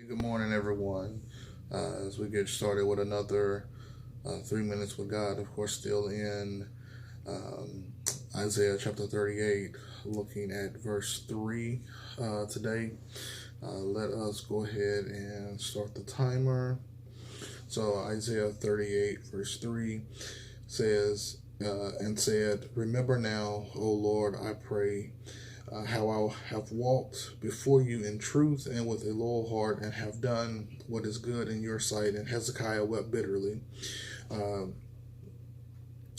Good morning, everyone. As we get started with another 3 minutes with God, of course, still in Isaiah chapter 38, looking at verse 3 today. Let us go ahead and start the timer. So, Isaiah 38, verse 3 says, and said, "Remember now, O Lord, I pray, how I have walked before you in truth and with a loyal heart, and have done what is good in your sight." And Hezekiah wept bitterly. Uh,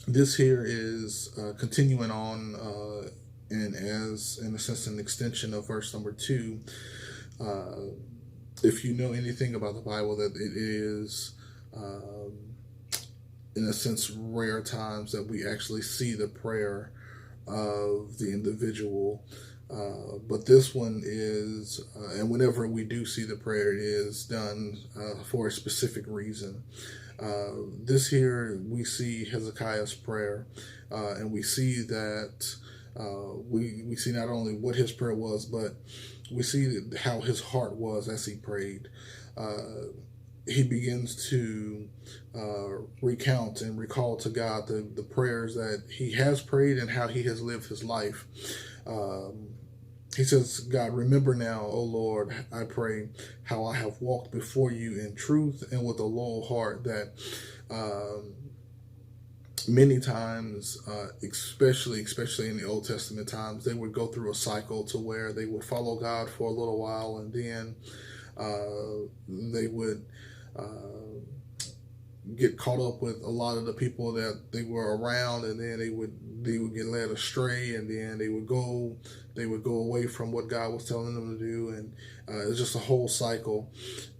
this here is continuing on, and as in a sense an extension of verse number 2. Uh, if you know anything about the Bible, that it is, in a sense, rare times that we actually see the prayer of the individual. But this one is, and whenever we do see the prayer, it is done for a specific reason. This here, we see Hezekiah's prayer, and we see that we see not only what his prayer was, but we see how his heart was as he prayed. He begins to recount and recall to God the prayers that he has prayed and how he has lived his life. He says, "God, remember now, O Lord, I pray, how I have walked before you in truth and with a loyal heart." That many times, especially in the Old Testament times, they would go through a cycle to where they would follow God for a little while, and then they would get caught up with a lot of the people that they were around, and then they would get led astray, and then they would go away from what God was telling them to do, and it's just a whole cycle.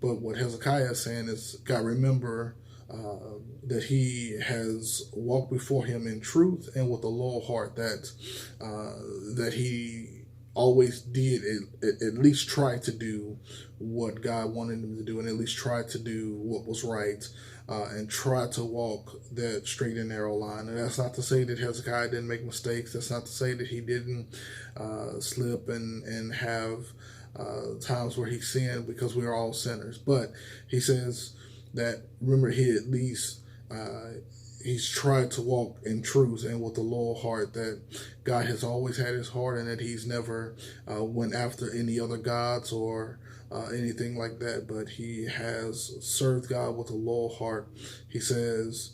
But what Hezekiah is saying is, God, remember that he has walked before him in truth and with a loyal heart, that he always did at least try to do what God wanted him to do, and at least try to do what was right, and try to walk that straight and narrow line. And that's not to say that Hezekiah didn't make mistakes. That's not to say that he didn't slip and have times where he sinned, because we are all sinners. But he says that, remember, he at least he's tried to walk in truth and with a loyal heart, that God has always had his heart, and that he's never went after any other gods or anything like that, but he has served God with a loyal heart. He says,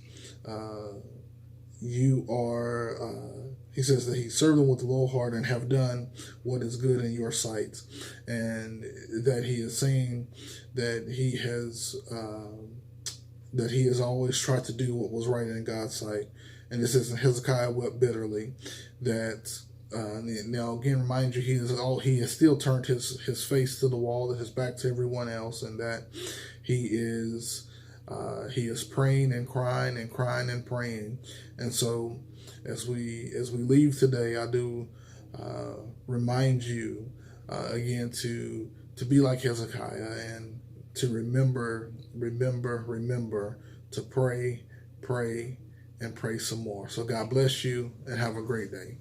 he says that he served him with a loyal heart and have done what is good in your sight, and that he is saying that he has always tried to do what was right in God's sight. And this is Hezekiah wept bitterly. That now again, remind you, he has still turned his face to the wall, his back to everyone else, and that he is praying and crying and crying and praying. And so as we leave today, I do remind you again to be like Hezekiah, and to remember to pray, and pray some more. So God bless you, and have a great day.